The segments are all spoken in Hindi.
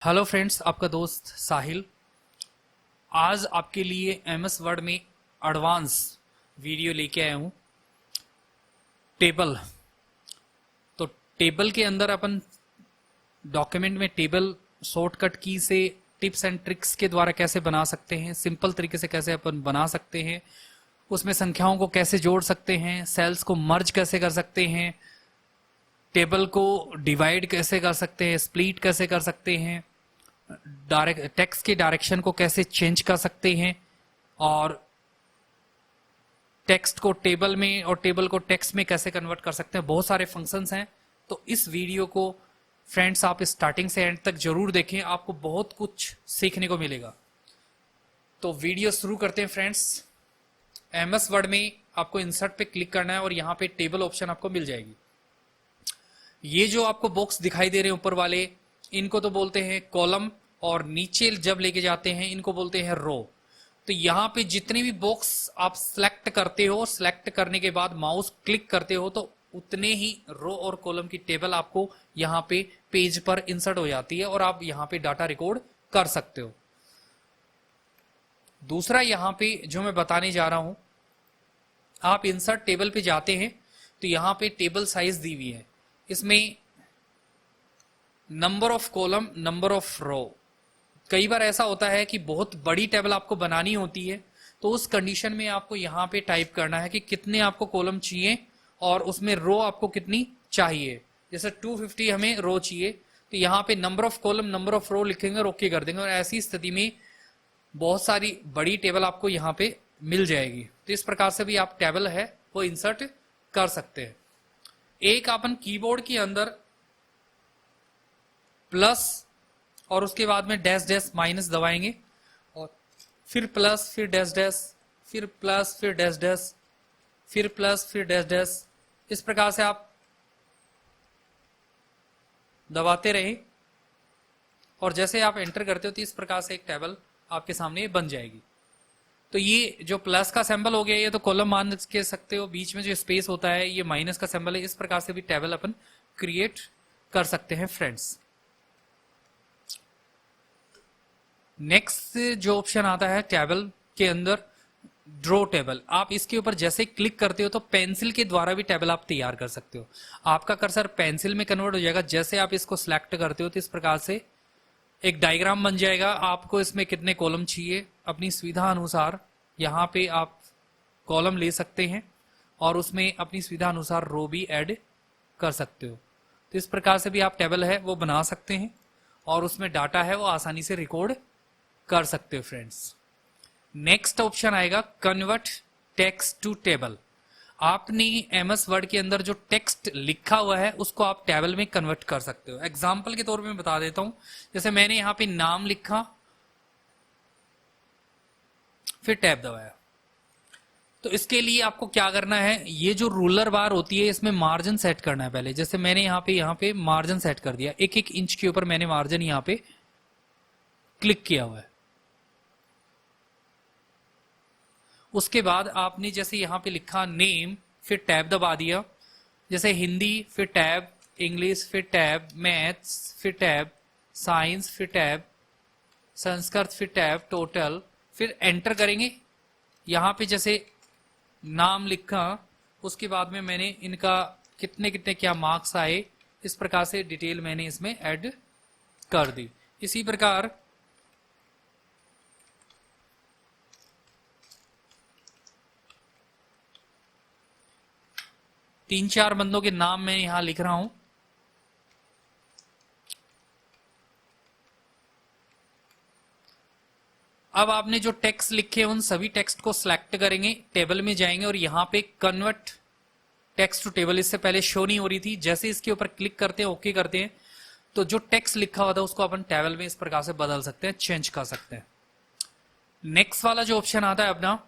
हेलो फ्रेंड्स, आपका दोस्त साहिल आज आपके लिए एमएस वर्ड में एडवांस वीडियो लेके आया हूँ। टेबल। तो टेबल के अंदर अपन डॉक्यूमेंट में टेबल शॉर्टकट की से टिप्स एंड ट्रिक्स के द्वारा कैसे बना सकते हैं, सिंपल तरीके से कैसे अपन बना सकते हैं, उसमें संख्याओं को कैसे जोड़ सकते हैं, सेल्स को मर्ज कैसे कर सकते हैं, टेबल को डिवाइड कैसे कर सकते हैं, स्प्लिट कैसे कर सकते हैं, टेक्स्ट के डायरेक्शन को कैसे चेंज कर सकते हैं, और टेक्स्ट को टेबल में और टेबल को टेक्स्ट में कैसे कन्वर्ट कर सकते हैं। बहुत सारे फंक्शंस हैं। तो इस वीडियो को फ्रेंड्स आप स्टार्टिंग से एंड तक जरूर देखें, आपको बहुत कुछ सीखने को मिलेगा। तो वीडियो शुरू करते हैं फ्रेंड्स। एमएस वर्ड में आपको इंसर्ट पे क्लिक करना है और यहाँ पे टेबल ऑप्शन आपको मिल जाएगी। ये जो आपको बॉक्स दिखाई दे रहे हैं ऊपर वाले, इनको तो बोलते हैं कॉलम, और नीचे जब लेके जाते हैं इनको बोलते हैं रो। तो यहाँ पे जितने भी बॉक्स आप सिलेक्ट करते हो, सिलेक्ट करने के बाद माउस क्लिक करते हो तो उतने ही रो और कॉलम की टेबल आपको यहाँ पे पेज पर इंसर्ट हो जाती है और आप यहाँ पे डाटा रिकॉर्ड कर सकते हो। दूसरा यहाँ पे जो मैं बताने जा रहा हूं, आप इंसर्ट टेबल पे जाते हैं तो यहाँ पे टेबल साइज दी हुई है। इसमें number of column, number of row. कई बार ऐसा होता है कि बहुत बड़ी टेबल आपको बनानी होती है, तो उस कंडीशन में आपको यहाँ पे टाइप करना है कि कितने आपको कॉलम चाहिए और उसमें रो आपको कितनी चाहिए। जैसे 250 हमें रो चाहिए, तो यहाँ पे number of column, number of row लिखेंगे और ओके कर देंगे, और ऐसी स्थिति में बहुत सारी बड़ी टेबल आपको यहाँ पे मिल जाएगी। तो इस प्रकार से भी आप टेबल है वो इंसर्ट कर सकते हैं। एक अपन कीबोर्ड के अंदर प्लस और उसके बाद में डैश डैश माइनस दबाएंगे, और फिर प्लस, फिर डैश डैश, फिर प्लस, फिर डैश डैश, फिर प्लस, फिर डैश डैश। इस प्रकार से आप दबाते रहें, और जैसे आप एंटर करते हो तो इस प्रकार से एक टेबल आपके सामने बन जाएगी। तो ये जो प्लस का सिंबल हो गया, ये तो कॉलम मान के सकते हो, बीच में जो स्पेस होता है ये माइनस का सिंबल है। इस प्रकार से भी टेबल अपन क्रिएट कर सकते हैं फ्रेंड्स। नेक्स्ट जो ऑप्शन आता है टेबल के अंदर, ड्रॉ टेबल। आप इसके ऊपर जैसे क्लिक करते हो तो पेंसिल के द्वारा भी टेबल आप तैयार कर सकते हो। आपका कर्सर पेंसिल में कन्वर्ट हो जाएगा। जैसे आप इसको सिलेक्ट करते हो तो इस प्रकार से एक डायग्राम बन जाएगा। आपको इसमें कितने कॉलम चाहिए, अपनी सुविधा अनुसार यहाँ पे आप कॉलम ले सकते हैं और उसमें अपनी सुविधा अनुसार रो भी ऐड कर सकते हो। तो इस प्रकार से भी आप टेबल है वो बना सकते हैं और उसमें डाटा है वो आसानी से रिकॉर्ड कर सकते हो फ्रेंड्स। नेक्स्ट ऑप्शन आएगा कन्वर्ट टेक्स्ट टू टेबल। आपने एमएस वर्ड के अंदर जो टेक्स्ट लिखा हुआ है उसको आप टेबल में कन्वर्ट कर सकते हो। एग्जाम्पल के तौर पे मैं बता देता हूं। जैसे मैंने यहां पे नाम लिखा, फिर टैब दबाया, तो इसके लिए आपको क्या करना है, ये जो रूलर बार होती है इसमें मार्जिन सेट करना है पहले। जैसे मैंने यहाँ पे मार्जिन सेट कर दिया, 1-1 इंच के ऊपर मैंने मार्जिन यहाँ पे क्लिक किया हुआ है। उसके बाद आपने जैसे यहाँ पे लिखा नेम, फिर टैब दबा दिया। जैसे हिंदी, फिर टैब, इंग्लिश, फिर टैब, मैथ्स, फिर टैब, साइंस, फिर टैब, संस्कृत, फिर टैब, टोटल, फिर एंटर करेंगे। यहाँ पे जैसे नाम लिखा, उसके बाद में मैंने इनका कितने कितने क्या मार्क्स आए, इस प्रकार से डिटेल मैंने इसमें ऐड कर दी। इसी प्रकार 3-4 बंदों के नाम मैं यहां लिख रहा हूं। अब आपने जो टेक्स्ट लिखे उन सभी टेक्स्ट को सिलेक्ट करेंगे, टेबल में जाएंगे और यहां पे कन्वर्ट टेक्स्ट टू टेबल, इससे पहले शो नहीं हो रही थी, जैसे इसके ऊपर क्लिक करते हैं, ओके करते हैं, तो जो टेक्स्ट लिखा हुआ था उसको अपन टेबल में इस प्रकार से बदल सकते हैं, चेंज कर सकते हैं। नेक्स्ट वाला जो ऑप्शन आता है अपना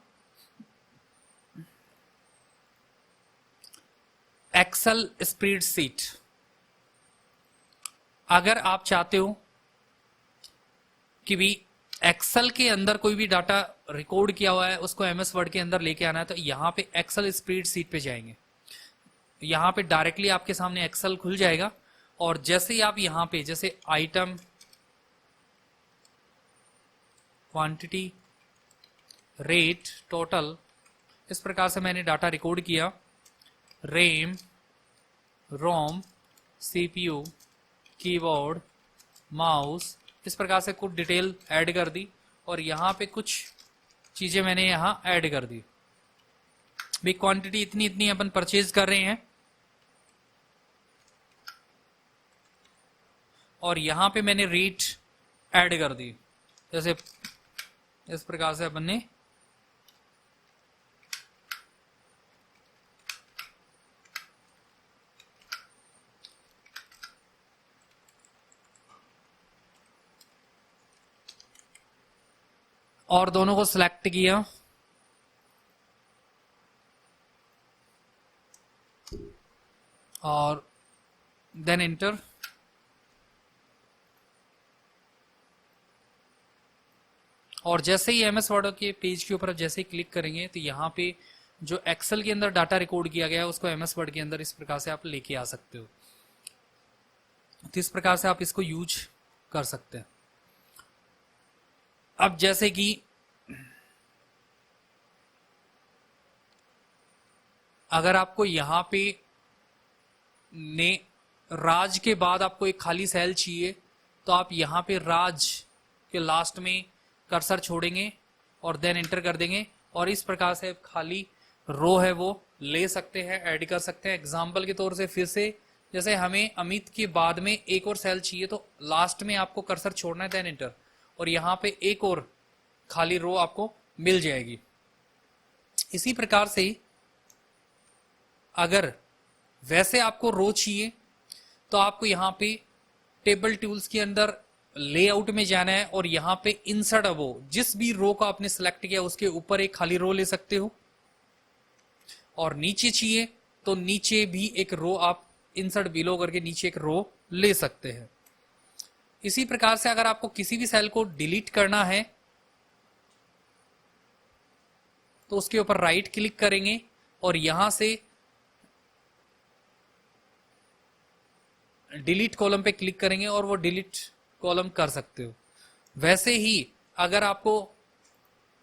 एक्सेल स्प्रेडशीट। अगर आप चाहते हो कि भी एक्सेल के अंदर कोई भी डाटा रिकॉर्ड किया हुआ है उसको एमएस वर्ड के अंदर लेके आना है, तो यहां पे एक्सेल स्प्रेडशीट पे जाएंगे। यहां पे डायरेक्टली आपके सामने एक्सेल खुल जाएगा, और जैसे ही आप यहां पे जैसे आइटम क्वांटिटी, रेट, टोटल, इस प्रकार से मैंने डाटा रिकॉर्ड किया। रैम, रोम, सीपीयू, कीबोर्ड, माउस, इस प्रकार से कुछ डिटेल ऐड कर दी और यहाँ पे कुछ चीजें मैंने यहाँ ऐड कर दी। भाई क्वांटिटी इतनी इतनी अपन परचेज कर रहे हैं और यहाँ पे मैंने रेट ऐड कर दी। जैसे इस प्रकार से अपन ने और दोनों को सिलेक्ट किया और देन एंटर। और जैसे ही एमएस वर्ड के पेज के ऊपर जैसे ही क्लिक करेंगे तो यहाँ पे जो एक्सेल के अंदर डाटा रिकॉर्ड किया गया है उसको एमएस वर्ड के अंदर इस प्रकार से आप लेके आ सकते हो। तो इस प्रकार से आप इसको यूज कर सकते हैं। अब जैसे कि अगर आपको यहाँ पे ने राज के बाद आपको एक खाली सेल चाहिए तो आप यहाँ पे राज के लास्ट में कर्सर छोड़ेंगे और देन एंटर कर देंगे और इस प्रकार से खाली रो है वो ले सकते हैं, ऐड कर सकते हैं। एग्जाम्पल के तौर से फिर से जैसे हमें अमित के बाद में एक और सेल चाहिए तो लास्ट में आपको कर्सर छोड़ना है, देन एंटर, और यहाँ पे एक और खाली रो आपको मिल जाएगी। इसी प्रकार से अगर वैसे आपको रो चाहिए तो आपको यहाँ पे टेबल टूल्स के अंदर लेआउट में जाना है और यहाँ पे इंसर्ट अबो, जिस भी रो को आपने सिलेक्ट किया उसके ऊपर एक खाली रो ले सकते हो और नीचे चाहिए तो नीचे भी एक रो आप इंसर्ट बिलो करके नीचे एक रो ले सकते हैं। इसी प्रकार से अगर आपको किसी भी सेल को डिलीट करना है तो उसके ऊपर राइट क्लिक करेंगे और यहां से डिलीट कॉलम पे क्लिक करेंगे और वो डिलीट कॉलम कर सकते हो। वैसे ही अगर आपको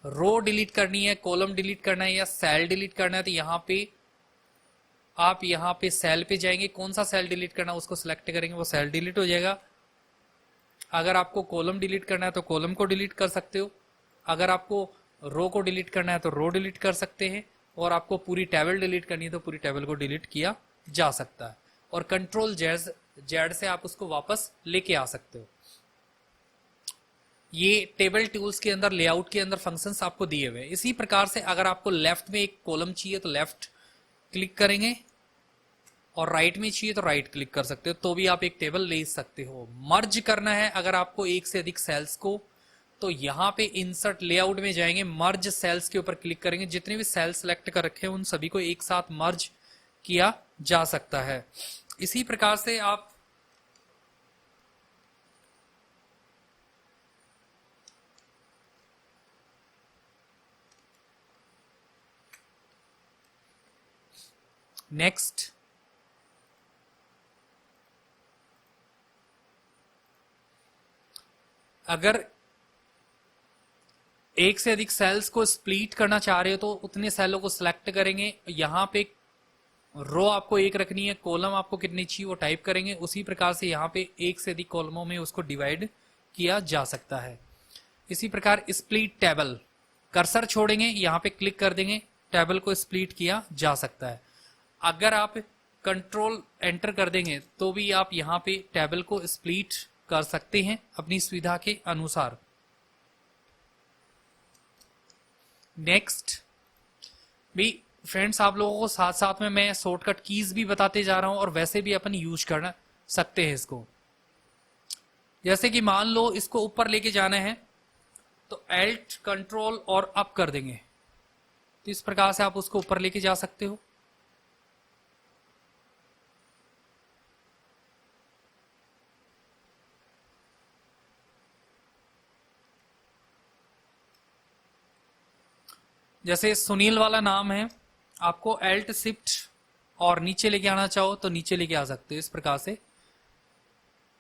रो डिलीट करनी है, कॉलम डिलीट करना है या सेल डिलीट करना है तो यहाँ पे सेल पे जाएंगे, कौन सा सेल डिलीट करना है उसको सिलेक्ट करेंगे, वो सेल डिलीट हो जाएगा। अगर आपको कॉलम डिलीट करना है तो कॉलम को डिलीट कर सकते हो, अगर आपको रो को डिलीट करना है तो रो डिलीट कर सकते हैं, और आपको पूरी टेबल डिलीट करनी है तो पूरी टेबल को डिलीट किया जा सकता है। और कंट्रोल जेड से आप उसको वापस लेके आ सकते हो। ये टेबल टूल्स के अंदर लेआउट के अंदर फंक्शंस आपको दिए हुए हैं। इसी प्रकार से अगर आपको लेफ्ट में एक कॉलम चाहिए तो लेफ्ट क्लिक करेंगे और राइट में चाहिए तो राइट क्लिक कर सकते हो, तो भी आप एक टेबल ले सकते हो। मर्ज करना है अगर आपको एक से अधिक सेल्स को तो यहाँ पे इंसर्ट लेआउट में जाएंगे, मर्ज सेल्स के ऊपर क्लिक करेंगे, जितने भी सेल सेलेक्ट कर रखे हैं उन सभी को एक साथ मर्ज किया जा सकता है। इसी प्रकार से आप नेक्स्ट अगर एक से अधिक सेल्स को स्प्लिट करना चाह रहे हो तो उतने सेलों को सिलेक्ट करेंगे। यहां पे रो आपको एक रखनी है, कॉलम आपको कितनी चाहिए वो टाइप करेंगे। उसी प्रकार से यहाँ पे एक से अधिक कॉलमों में उसको डिवाइड किया जा सकता है। इसी प्रकार स्प्लिट टेबल, कर्सर छोड़ेंगे, यहाँ पे क्लिक कर देंगे, टेबल को स्प्लिट किया जा सकता है। अगर आप कंट्रोल एंटर कर देंगे तो भी आप यहाँ पे टेबल को स्प्लिट कर सकते हैं अपनी सुविधा के अनुसार। नेक्स्ट भी फ्रेंड्स, आप लोगों को साथ साथ में मैं शॉर्टकट कीज भी बताते जा रहा हूं और वैसे भी अपन यूज कर सकते हैं इसको। जैसे कि मान लो इसको ऊपर लेके जाना है तो एल्ट कंट्रोल और अप कर देंगे, तो इस प्रकार से आप उसको ऊपर लेके जा सकते हो। जैसे सुनील वाला नाम है, आपको एल्ट शिफ्ट और नीचे लेके आना चाहो तो नीचे लेके आ सकते हो इस प्रकार से।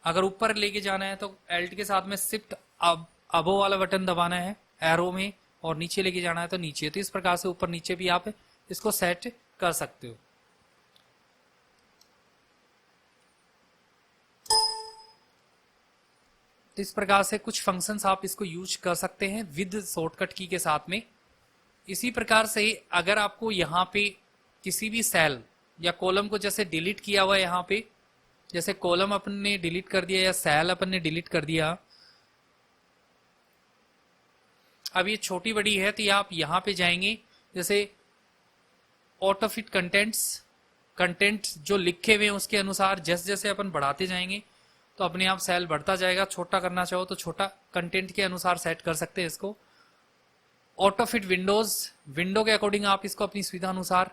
अगर ऊपर लेके जाना है तो एल्ट के साथ में शिफ्ट अब अबो वाला बटन दबाना है एरो में, और नीचे लेके जाना है तो नीचे। तो इस प्रकार से ऊपर नीचे भी आप इसको सेट कर सकते हो। तो इस प्रकार से कुछ फंक्शंस आप इसको यूज कर सकते हैं विद शॉर्टकट की के साथ में। इसी प्रकार से अगर आपको यहाँ पे किसी भी सेल या कॉलम को जैसे डिलीट किया हुआ है, यहाँ पे जैसे कॉलम अपन ने डिलीट कर दिया या सेल अपन ने डिलीट कर दिया, अब ये छोटी बड़ी है तो आप यहाँ पे जाएंगे, जैसे ऑटो फिट कंटेंट्स, कंटेंट जो लिखे हुए हैं उसके अनुसार जैसे जैसे अपन बढ़ाते जाएंगे तो अपने आप सेल बढ़ता जाएगा। छोटा करना चाहो तो छोटा कंटेंट के अनुसार सेट कर सकते हैं इसको। ऑटो फिट विंडोज, विंडो के अकॉर्डिंग आप इसको अपनी सुविधा अनुसार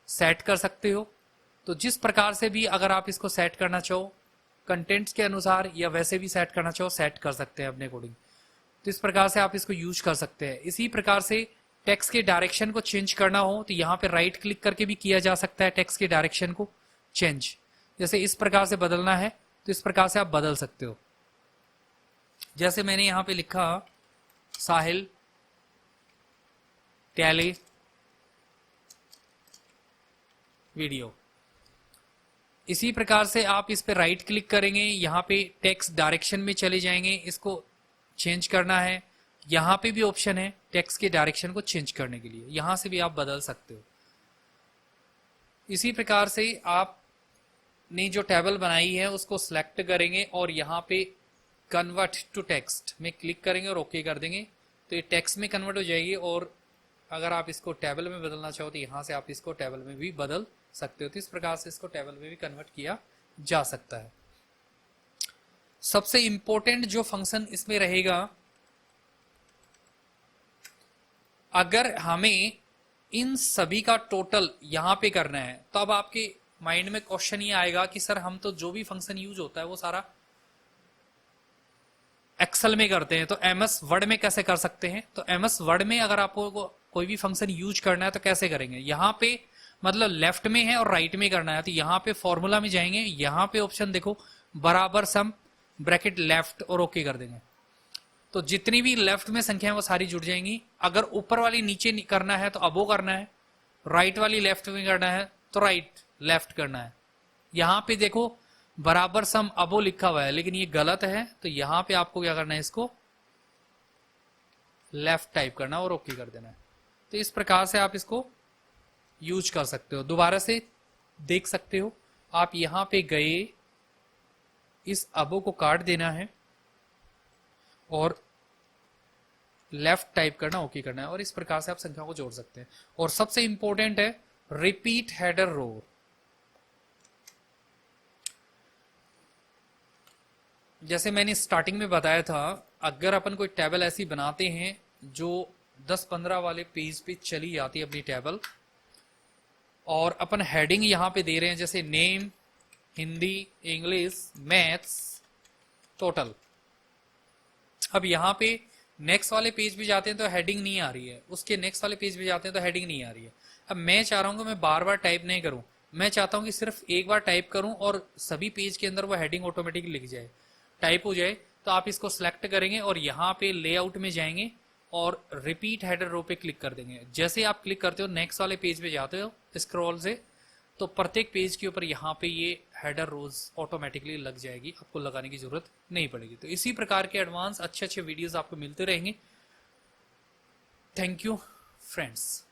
सेट कर सकते हो। तो जिस प्रकार से भी अगर आप इसको सेट करना चाहो कंटेंट्स के अनुसार या वैसे भी सेट करना चाहो सेट कर सकते हैं अपने अकॉर्डिंग। तो इस प्रकार से आप इसको यूज कर सकते हैं। इसी प्रकार से टेक्स्ट के डायरेक्शन को चेंज करना हो तो यहाँ पे राइट क्लिक करके भी किया जा सकता है टेक्स्ट के डायरेक्शन को चेंज। जैसे इस प्रकार से बदलना है तो इस प्रकार से आप बदल सकते हो। जैसे मैंने यहाँ पे लिखा साहिल टैली वीडियो, इसी प्रकार से आप इस पे राइट क्लिक करेंगे, यहाँ पे टेक्स्ट डायरेक्शन में चले जाएंगे, इसको चेंज करना है। यहाँ पे भी ऑप्शन है टेक्स्ट के डायरेक्शन को चेंज करने के लिए, यहाँ से भी आप बदल सकते हो। इसी प्रकार से आपने जो टेबल बनाई है उसको सिलेक्ट करेंगे और यहाँ पे कन्वर्ट टू टेक्स्ट में क्लिक करेंगे और ओके कर देंगे तो ये टेक्स्ट में कन्वर्ट हो जाएगी। और अगर आप इसको टेबल में बदलना चाहो तो यहाँ से आप इसको टेबल में भी बदल सकते हो। तो इस प्रकार से इसको टेबल में भी कन्वर्ट किया जा सकता है। सबसे इंपॉर्टेंट जो फंक्शन इसमें रहेगा, अगर हमें इन सभी का टोटल यहां पे करना है तो अब आपके माइंड में क्वेश्चन ये आएगा कि सर हम तो जो भी फंक्शन यूज होता है वो सारा एक्सेल में करते हैं, तो एमएस वर्ड में कैसे कर सकते हैं? तो एमएस वर्ड में अगर आपको कोई भी फंक्शन यूज करना है तो कैसे करेंगे? यहाँ पे मतलब लेफ्ट में है और राइट में करना है तो यहाँ पे फॉर्मूला में जाएंगे, यहाँ पे ऑप्शन देखो बराबर सम ब्रैकेट लेफ्ट और ओके कर देंगे तो जितनी भी लेफ्ट में संख्या है वो सारी जुड़ जाएंगी। अगर ऊपर वाली नीचे करना है तो अबो करना है, राइट वाली लेफ्ट में करना है तो राइट लेफ्ट करना है। यहाँ पे देखो बराबर सम अबो लिखा हुआ है लेकिन ये गलत है तो यहाँ पे आपको क्या करना है, इसको लेफ्ट टाइप करना और ओके कर देना है। तो इस प्रकार से आप इसको यूज कर सकते हो। दोबारा से देख सकते हो, आप यहाँ पे गए, इस अबो को काट देना है और लेफ्ट टाइप करना ओके करना है और इस प्रकार से आप संख्या को जोड़ सकते हैं। और सबसे इंपॉर्टेंट है रिपीट हेडर रो। जैसे मैंने स्टार्टिंग में बताया था, अगर अपन कोई टेबल ऐसी बनाते हैं जो 10-15 वाले पेज पे चली जाती है अपनी टेबल और अपन हेडिंग यहां पे दे रहे हैं जैसे name, Hindi, English, maths, total. अब यहाँ पे नेक्स्ट वाले पेज पे जाते हैं तो हेडिंग नहीं आ रही है, उसके नेक्स्ट वाले पेज पे जाते हैं तो हेडिंग नहीं आ रही है। अब मैं चाह रहा हूँ कि मैं बार बार टाइप नहीं करूं, मैं चाहता हूं कि सिर्फ एक बार टाइप करूं और सभी पेज के अंदर वो हेडिंग ऑटोमेटिक लिख जाए, टाइप हो जाए। तो आप इसको सिलेक्ट करेंगे और यहाँ पे लेआउट में जाएंगे और रिपीट हेडर रो पे क्लिक कर देंगे। जैसे आप क्लिक करते हो नेक्स्ट वाले पेज पे जाते हो स्क्रॉल से तो प्रत्येक पेज के ऊपर यहाँ पे ये हेडर रोज ऑटोमेटिकली लग जाएगी, आपको लगाने की जरूरत नहीं पड़ेगी। तो इसी प्रकार के एडवांस अच्छे अच्छे वीडियोस आपको मिलते रहेंगे। Thank you friends.